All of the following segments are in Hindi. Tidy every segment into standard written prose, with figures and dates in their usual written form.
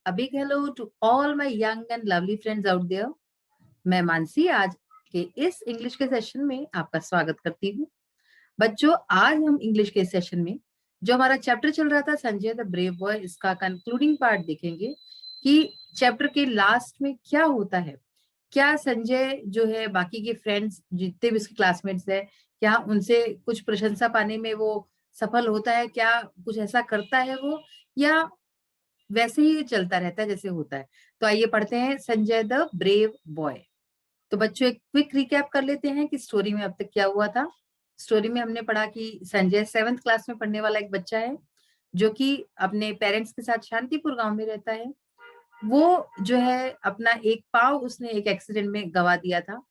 A big hello to all my young and lovely friends out there. मैं मानसी आज के इस इंग्लिश के सेशन में आपका स्वागत करती हूँ। बच्चों, आज हम इंग्लिश के सेशन में जो हमारा चैप्टर चल रहा था संजय द ब्रेव बॉय, इसका कंक्लूडिंग पार्ट देखेंगे कि चैप्टर के लास्ट में क्या होता है। क्या संजय जो है बाकी के फ्रेंड्स जितने भी उसके क्लासमेट्स है, क्या उनसे कुछ प्रशंसा पाने में वो सफल होता है, क्या कुछ ऐसा करता है वो, या वैसे ही चलता रहता है जैसे होता है। तो आइए पढ़ते हैं संजय द ब्रेव बॉय। तो बच्चों, एक क्विक रिकैप कर लेते हैं कि स्टोरी में अब तक क्या हुआ था। स्टोरी में हमने पढ़ा कि संजय 7th क्लास में पढ़ने वाला एक बच्चा है जो कि अपने पेरेंट्स के साथ शांतिपुर गांव में रहता है। वो जो है अपना एक पाँव उसने एक एक्सीडेंट में गवा दिया था।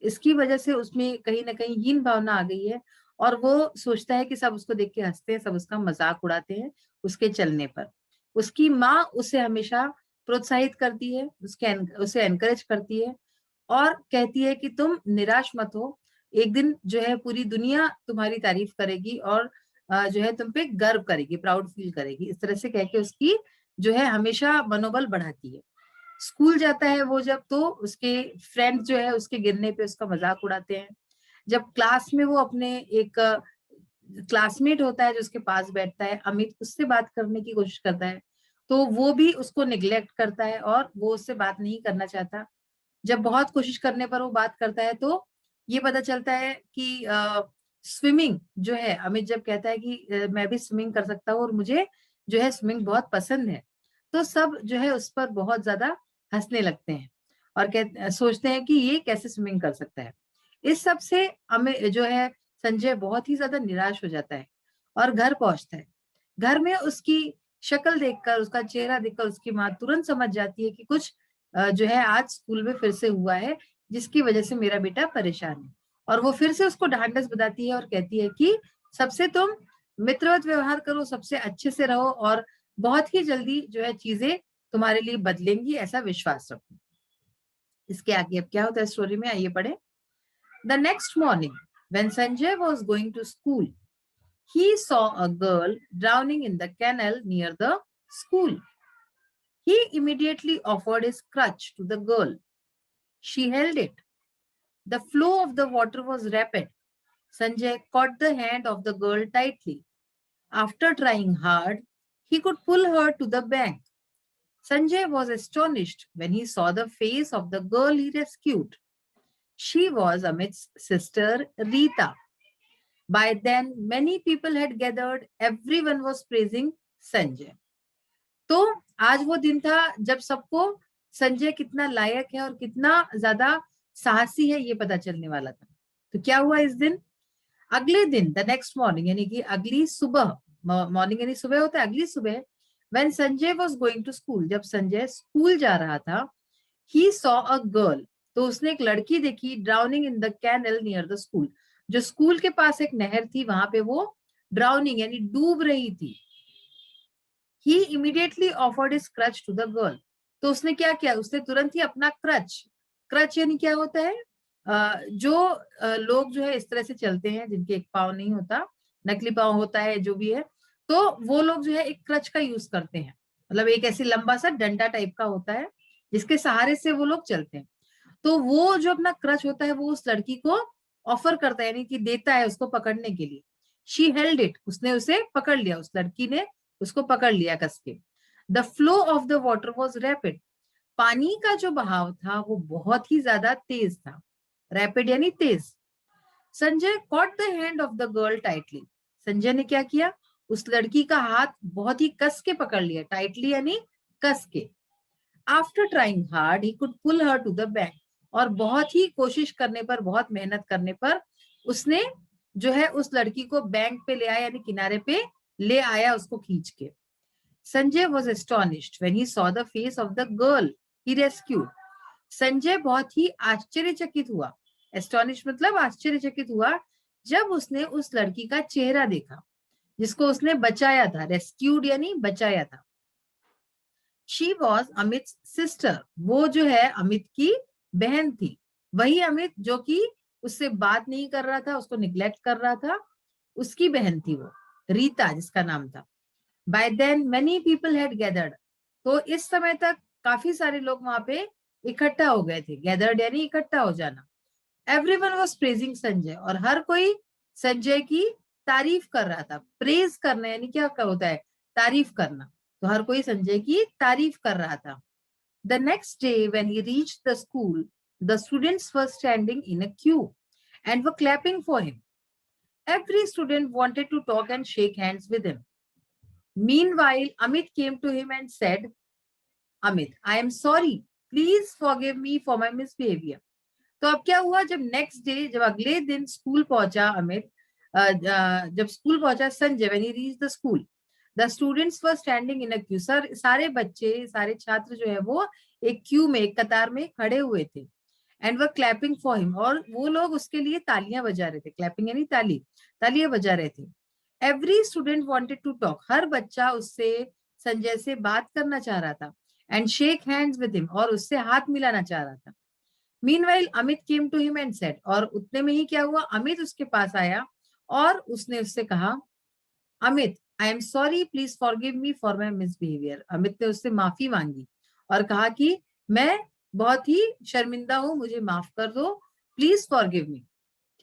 इसकी वजह से उसमें कहीं ना कहीं हीन भावना आ गई है और वो सोचता है कि सब उसको देख के हंसते हैं, सब उसका मजाक उड़ाते हैं उसके चलने पर। उसकी माँ उसे हमेशा प्रोत्साहित करती है, उसे एनकरेज करती है और कहती है कि तुम निराश मत हो, एक दिन जो है पूरी दुनिया तुम्हारी तारीफ करेगी और जो है तुम पे गर्व करेगी, प्राउड फील करेगी। इस तरह से कह के उसकी जो है हमेशा मनोबल बढ़ाती है। स्कूल जाता है वो जब, तो उसके फ्रेंड जो है उसके गिरने पे उसका मजाक उड़ाते हैं। जब क्लास में वो अपने एक क्लासमेट होता है जो उसके पास बैठता है, अमित, उससे बात करने की कोशिश करता है तो वो भी उसको निग्लेक्ट करता है और वो उससे बात नहीं करना चाहता। जब बहुत कोशिश करने पर वो बात करता है तो ये पता चलता है कि स्विमिंग जो है, अमित जब कहता है कि मैं भी स्विमिंग कर सकता हूँ और मुझे जो है स्विमिंग बहुत पसंद है, तो सब जो है उस पर बहुत ज्यादा हंसने लगते हैं और सोचते हैं कि ये कैसे स्विमिंग कर सकता है। इस सब से अमित जो है संजय बहुत ही ज्यादा निराश हो जाता है और घर पहुंचता है। घर में उसकी शक्ल देखकर, उसका चेहरा देखकर उसकी माँ तुरंत समझ जाती है कि कुछ जो है आज स्कूल में फिर से हुआ है जिसकी वजह से मेरा बेटा परेशान है। और वो फिर से उसको ढांढस बताती है और कहती है कि सबसे तुम मित्रवत व्यवहार करो, सबसे अच्छे से रहो और बहुत ही जल्दी जो है चीजें तुम्हारे लिए बदलेंगी, ऐसा विश्वास रखो। इसके आगे अब क्या होता है स्टोरी में, आइए पढ़े। The next morning when Sanjay was going to school, he saw a girl drowning in the canal near the school. He immediately offered his crutch to the girl. She held it. The flow of the water was rapid. Sanjay caught the hand of the girl tightly. After trying hard, he could pull her to the bank. Sanjay was astonished when he saw the face of the girl he rescued. She was Amit's sister, Rita. By then, many people had gathered. Everyone was praising Sanjay. तो आज वो दिन था जब सबको संजय कितना लायक है और कितना ज्यादा साहसी है ये पता चलने वाला था। तो क्या हुआ इस दिन, अगले दिन, द नेक्स्ट मॉर्निंग यानी कि अगली सुबह, मॉर्निंग यानी सुबह होता है, अगली सुबह, when Sanjay was going to school, जब संजय स्कूल जा रहा था, ही सॉ अ गर्ल, तो उसने एक लड़की देखी, drowning in the canal near the school, जो स्कूल के पास एक नहर थी वहां पे वो ड्राउनिंग यानी डूब रही थी। He immediately offered his crutch to the girl, तो उसने क्या किया, उसने तुरंत ही अपना क्रच, क्रच यानी क्या होता है, जो लोग जो है इस तरह से चलते हैं जिनके एक पाँव नहीं होता, नकली पाँव होता है जो भी है, तो वो लोग जो है एक क्रच का यूज करते हैं। मतलब एक ऐसी लंबा सा डंडा टाइप का होता है जिसके सहारे से वो लोग चलते हैं। तो वो जो अपना क्रच होता है वो उस लड़की को ऑफर करता है, यानी कि देता है उसको पकड़ने के लिए। शी हेल्ड इट, उसने उसे पकड़ लिया, उस लड़की ने उसको पकड़ लिया कस के। The flow of the water was rapid, पानी का जो बहाव था वो बहुत ही ज्यादा तेज था, रैपिड यानी तेज। Sanjay caught the hand of the girl tightly, Sanjay ने क्या किया, उस लड़की का हाथ बहुत ही कस के पकड़ लिया, टाइटली यानी कस के। After trying hard he could pull her to the bank, और बहुत ही कोशिश करने पर, बहुत मेहनत करने पर उसने जो है उस लड़की को बैंक पे ले आया, यानी किनारे पे ले आया उसको खींच के। Sanjay was astonished when he saw the face of the girl he rescued, Sanjay बहुत ही आश्चर्यचकित हुआ, एस्टोनिश मतलब आश्चर्यचकित हुआ, जब उसने उस लड़की का चेहरा देखा जिसको उसने बचाया था, रेस्क्यूड यानी बचाया था। शी वॉज अमित सिस्टर, वो जो है अमित की बहन थी, वही अमित जो कि उससे बात नहीं कर रहा था, उसको निग्लेक्ट कर रहा था, उसकी बहन थी वो, रीता जिसका नाम था। By then many people had gathered, तो इस समय तक काफी सारे लोग वहां पे इकट्ठा हो गए थे। गैदर्ड यानी इकट्ठा हो जाना। एवरीवन वाज प्रेजिंग संजय, और हर कोई संजय की तारीफ कर रहा था। प्रेज करना यानी क्या होता है, तारीफ करना। तो हर कोई संजय की तारीफ कर रहा था। The next day, when he reached the school, the students were standing in a queue and were clapping for him. Every student wanted to talk and shake hands with him. Meanwhile, Amit came to him and said, Amit, I am sorry. Please forgive me for my misbehavior. तो अब क्या हुआ, जब नेक्स्ट डे, जब अगले दिन स्कूल पहुंचा अमित, जब स्कूल पहुंचा Sanjay, when he reached the school, the students were standing in a Q. Sir, सारे बच्चे, सारे छात्र जो है वो एक क्यू में, एक कतार में खड़े हुए थे। And were clapping for him, और वो लोग उसके लिए तालियां बजा रहे थे। क्लैपिंग यानी ताली, तालियां बजा रहे थे। Every student wanted to talk, हर बच्चा उससे, संजय से बात करना चाह रहा था। And shake hands with him, और उससे हाथ मिलाना चाह रहा था। Meanwhile Amit came to him and said, और उतने में ही क्या हुआ, अमित उसके पास आया और उसने उससे कहा, Amit, I am sorry, please forgive me for my misbehaviour. Amit ने उससे माफी मांगी और कहा कि मैं बहुत ही शर्मिंदा हूं, मुझे माफ कर दो, प्लीज फॉरगिव मी,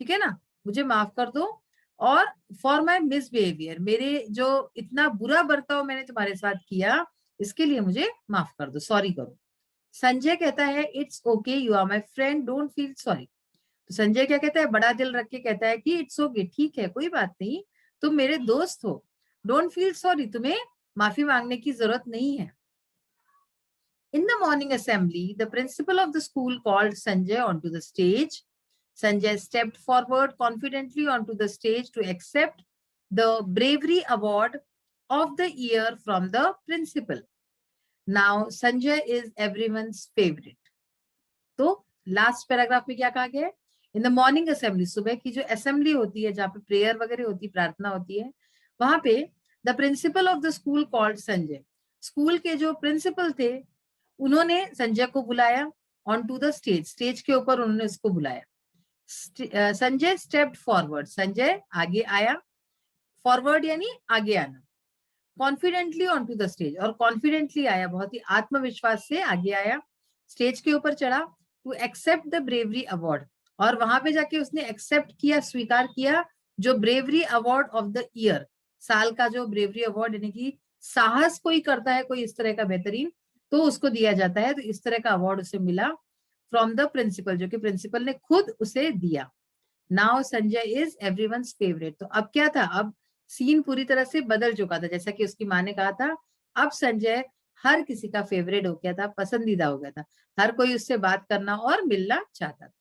ठीक है ना, मुझे माफ कर दो, और फॉर माई मिसबिहेवियर, मेरे जो इतना बुरा बर्ताव मैंने तुम्हारे साथ किया, इसके लिए मुझे माफ कर दो, सॉरी करो। संजय कहता है, it's okay, you are my friend, don't feel sorry. तो संजय क्या कहता है, बड़ा दिल रख के कहता है कि इट्स ओके, ठीक है, कोई बात नहीं, तुम मेरे दोस्त हो, डोंट फील सॉरी, तुम्हें माफी मांगने की जरूरत नहीं है। In the morning assembly, the principal of the school called Sanjay onto the stage. Sanjay stepped forward confidently onto the stage to accept the bravery award of the year from the principal. Now, Sanjay is everyone's favorite. तो लास्ट पैराग्राफ में क्या कहा गया है, इन द मॉर्निंग असेंबली, सुबह की जो असेंबली होती है, जहाँ पे प्रेयर वगैरह होती है, प्रार्थना होती है, वहां पे the principal of the school called Sanjay, school के जो प्रिंसिपल थे उन्होंने संजय को बुलाया on to the stage, stage के ऊपर उन्होंने उसको बुलाया। संजय स्टेप्ड फॉरवर्ड, संजय आगे आया, फॉरवर्ड यानी आगे आना, confidently on to the stage, और कॉन्फिडेंटली आया, बहुत ही आत्मविश्वास से आगे आया, स्टेज के ऊपर चढ़ा, to accept the bravery award, और वहां पे जाके उसने एक्सेप्ट किया, स्वीकार किया, जो bravery award of the year, साल का जो ब्रेवरी अवार्ड, यानी कि साहस कोई करता है कोई इस तरह का बेहतरीन, तो उसको दिया जाता है। तो इस तरह का अवार्ड उसे मिला फ्रॉम द प्रिंसिपल, जो कि प्रिंसिपल ने खुद उसे दिया। Now Sanjay is everyone's favourite. तो अब क्या था, अब सीन पूरी तरह से बदल चुका था, जैसा कि उसकी माँ ने कहा था, अब संजय हर किसी का फेवरेट हो गया था, पसंदीदा हो गया था, हर कोई उससे बात करना और मिलना चाहता था।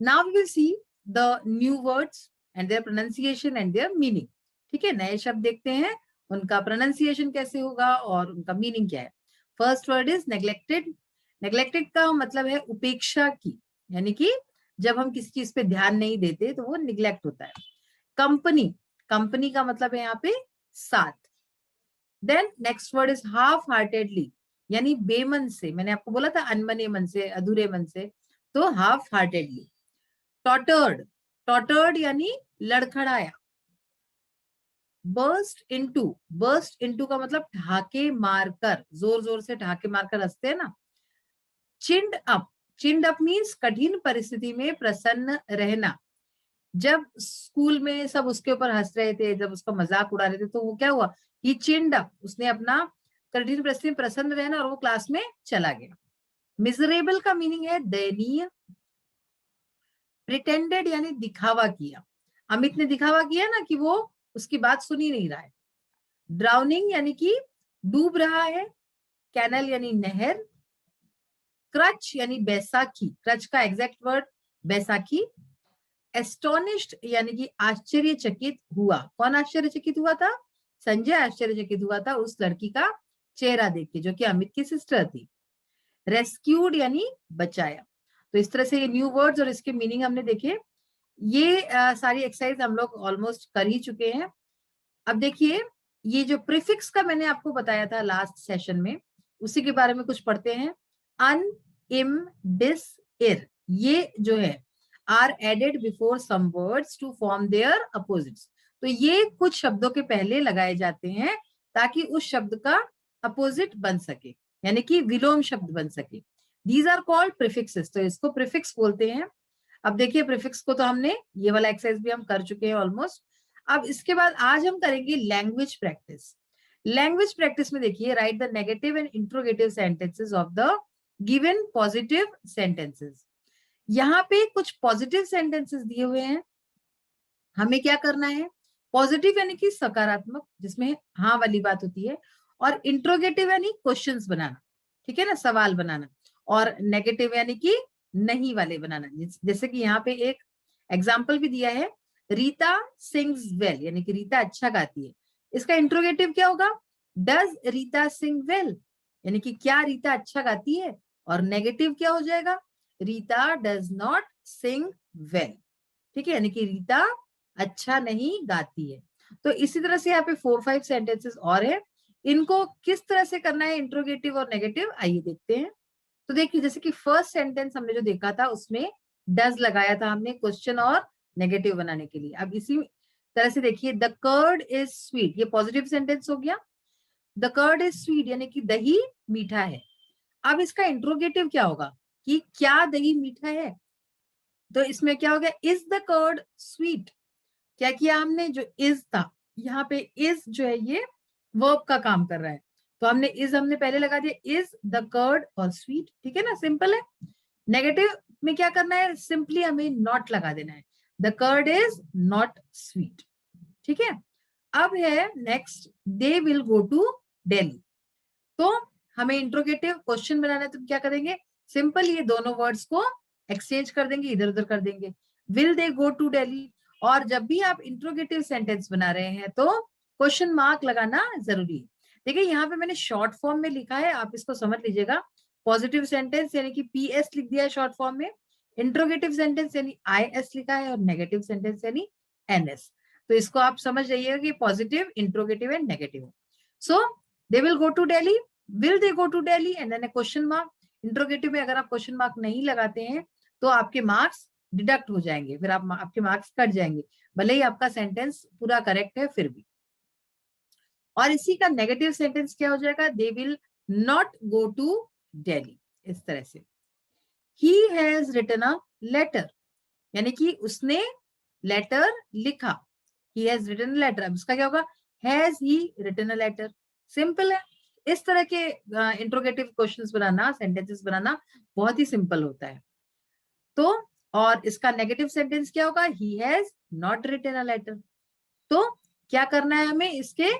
Now we will see the new words and their pronunciation and their meaning. ठीक है, नए शब्द देखते हैं, उनका प्रोनाउंसिएशन कैसे होगा और उनका मीनिंग क्या है। First word is neglected. Neglected का मतलब है उपेक्षा की, यानी कि जब हम किसी चीज पे ध्यान नहीं देते तो वो निग्लेक्ट होता है। कंपनी, कंपनी का मतलब है यहाँ पे साथ। Then next word is half heartedly, यानी बेमन से, मैंने आपको बोला था अनमने मन से, अधूरे मन से, तो हाफ हार्टेडली। टॉटर्ड, टॉटर्ड यानी लड़खड़ाया। बर्स्ट इनटू, बर्स्ट इनटू का मतलब ढाके मारकर, जोर जोर से ढाके मारकर हंसते हैं ना। चिंड अप, चिंड अप मीन्स कठिन परिस्थिति में प्रसन्न रहना। जब स्कूल में सब उसके ऊपर हंस रहे थे, जब उसका मजाक उड़ा रहे थे, तो वो क्या हुआ, ही चिंड अप, उसने अपना कठिन परिस्थिति में प्रसन्न रहना और वो क्लास में चला गया। मिजरेबल का मीनिंग है दयनीय। प्रिटेंडेड यानी दिखावा किया, अमित ने दिखावा किया ना कि वो उसकी बात सुनी नहीं रहा है। ड्राउनिंग यानी कि डूब रहा है। कैनल यानी नहर। क्रच यानी बैसाखी, क्रच का एग्जैक्ट वर्ड बैसाखी। एस्टोनिश्ड यानी कि आश्चर्यचकित हुआ। कौन आश्चर्यचकित हुआ था, संजय आश्चर्यचकित हुआ था उस लड़की का चेहरा देख के, जो कि अमित की सिस्टर थी। रेस्क्यूड यानी बचाया। तो इस तरह से ये न्यू वर्ड्स और इसके मीनिंग हमने देखे। ये सारी एक्सरसाइज हम लोग ऑलमोस्ट कर ही चुके हैं। अब देखिए, ये जो प्रीफिक्स का मैंने आपको बताया था लास्ट सेशन में, उसी के बारे में कुछ पढ़ते हैं। अन, इम, डिस, इर, ये जो है are added before some words to form their opposites. तो ये कुछ शब्दों के पहले लगाए जाते हैं ताकि उस शब्द का अपोजिट बन सके, यानी कि विलोम शब्द बन सके। दीज आर कॉल्ड प्रीफिक्सेस, तो इसको प्रीफिक्स बोलते हैं। अब देखिए प्रीफिक्स को तो हमने ये वाला एक्सरसाइज भी हम कर चुके हैं ऑलमोस्ट। अब इसके बाद आज हम करेंगे लैंग्वेज प्रैक्टिस। लैंग्वेज प्रैक्टिस में देखिए, right the negative and interrogative sentences of the given positive sentences. यहाँ पे कुछ पॉजिटिव सेंटेंसेस दिए हुए हैं, हमें क्या करना है, पॉजिटिव यानी कि सकारात्मक जिसमें हाँ वाली बात होती है, और इंट्रोगेटिव यानी क्वेश्चंस बनाना, ठीक है ना, सवाल बनाना, और नेगेटिव यानी कि नहीं वाले बनाना। जैसे कि यहाँ पे एक एग्जाम्पल भी दिया है, रीता सिंग्स वेल, यानी कि रीता अच्छा गाती है। इसका इंट्रोगेटिव क्या होगा, डज रीता सिंग वेल, यानी कि क्या रीता अच्छा गाती है, और नेगेटिव क्या हो जाएगा, Rita does not Singh well, ठीक है, यानी कि रीता अच्छा नहीं गाती है। तो इसी तरह से यहाँ पे 4-5 सेंटेंसेस और है, इनको किस तरह से करना है इंट्रोगेटिव और नेगेटिव, आइए देखते हैं। तो देखिए जैसे कि फर्स्ट सेंटेंस हमने जो देखा था उसमें डज लगाया था हमने क्वेश्चन और नेगेटिव बनाने के लिए। अब इसी तरह से देखिए, द कर्ड इज स्वीट, ये पॉजिटिव सेंटेंस हो गया। द कर्ड इज स्वीट यानी कि दही मीठा है। अब इसका इंट्रोगेटिव क्या होगा कि क्या दही मीठा है, तो इसमें क्या हो गया, इज द कर्ड स्वीट। क्या किया हमने, जो इज था यहाँ पे इज जो है ये वर्ब का काम कर रहा है, तो हमने पहले लगा दिया, इज द कर्ड और स्वीट, ठीक है ना, सिंपल है। नेगेटिव में क्या करना है, सिंपली हमें नॉट लगा देना है, the curd is not sweet, ठीक है। अब है next, they will go to Delhi. तो हमें इंट्रोगेटिव क्वेश्चन बनाना है, तो क्या करेंगे, सिंपल ये दोनों वर्ड्स को एक्सचेंज कर देंगे, इधर उधर कर देंगे, will they go to Delhi. और जब भी आप इंट्रोगेटिव सेंटेंस बना रहे हैं तो क्वेश्चन मार्क लगाना जरूरी है। देखिए यहाँ पे मैंने शॉर्ट फॉर्म में लिखा है, आप इसको समझ लीजिएगा। पॉजिटिव सेंटेंस यानी कि PS लिख दिया है शॉर्ट फॉर्म में, इंट्रोगेटिव सेंटेंस यानी IS लिखा है, और नेगेटिव सेंटेंस यानी NS। तो इसको आप समझ जाइएगा कि positive, interrogative and negative. So they will go to Delhi, will they go to Delhi and then question mark. Interrogative में अगर आप क्वेश्चन मार्क नहीं लगाते हैं तो आपके मार्क्स डिडक्ट हो जाएंगे, फिर आपके मार्क्स कट जाएंगे, भले ही आपका सेंटेंस पूरा करेक्ट है फिर भी। और इसी का नेगेटिव सेंटेंस क्या हो जाएगा, they will not go to Delhi, इस तरह से। He has written a letter, यानी कि उसने लेटर लिखा, he has written a letter. अब इसका क्या होगा, has he written a letter, simple है। इस तरह के इंट्रोगेटिव क्वेश्चंस बनाना, सेंटेंसेस बनाना बहुत ही सिंपल होता है। तो और इसका नेगेटिव सेंटेंस क्या होगा, he has not written a letter. तो क्या करना है हमें, इसके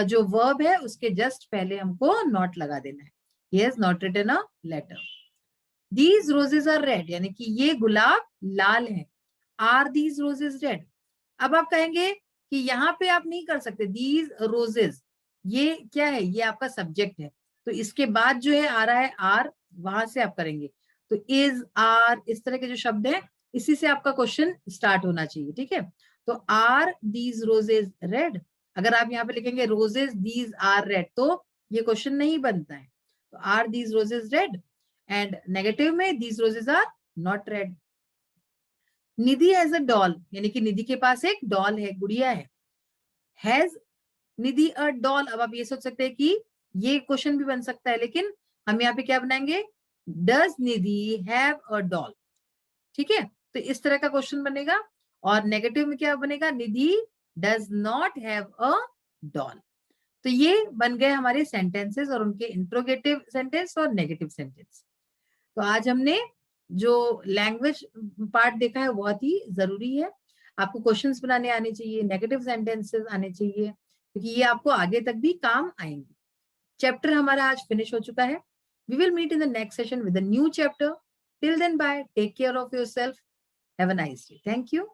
जो वर्ब है उसके जस्ट पहले हमको नॉट लगा देना है, he has not written a letter. These roses are red, यानी कि ये गुलाब लाल है, आर दीज रोजेज रेड। अब आप कहेंगे कि यहाँ पे आप नहीं कर सकते, दीज रोजेज ये क्या है, ये आपका सब्जेक्ट है, तो इसके बाद जो है आ रहा है आर, वहां से आप करेंगे। तो इज, आर, इस तरह के जो शब्द हैं इसी से आपका क्वेश्चन स्टार्ट होना चाहिए, ठीक है। तो आर दीज रोजेज रेड, अगर आप यहाँ पे लिखेंगे रोजेज दीज आर रेड तो ये क्वेश्चन नहीं बनता है। तो are these roses red, and negative में these roses are not red. Nidhi has a doll, यानी कि निधि के पास एक डॉल है, गुड़िया है। हैज निधि अ डॉल, अब आप ये सोच सकते हैं कि ये क्वेश्चन भी बन सकता है, लेकिन हम यहाँ पे क्या बनाएंगे, does Nidhi have a doll, ठीक है। तो इस तरह का क्वेश्चन बनेगा। और नेगेटिव में क्या बनेगा, Nidhi does not have a doll. तो ये बन गए हमारे सेंटेंसेस और उनके इंट्रोगेटिव सेंटेंस और नेगेटिव सेंटेंस। तो आज हमने जो लैंग्वेज पार्ट देखा है बहुत ही जरूरी है। आपको क्वेश्चंस बनाने आने चाहिए, नेगेटिव सेंटेंसेस आने चाहिए, क्योंकि ये आपको आगे तक भी काम आएंगे। चैप्टर हमारा आज फिनिश हो चुका है। We will meet in the next session with a new chapter. Till then bye, take care of yourself, have a nice day, thank you.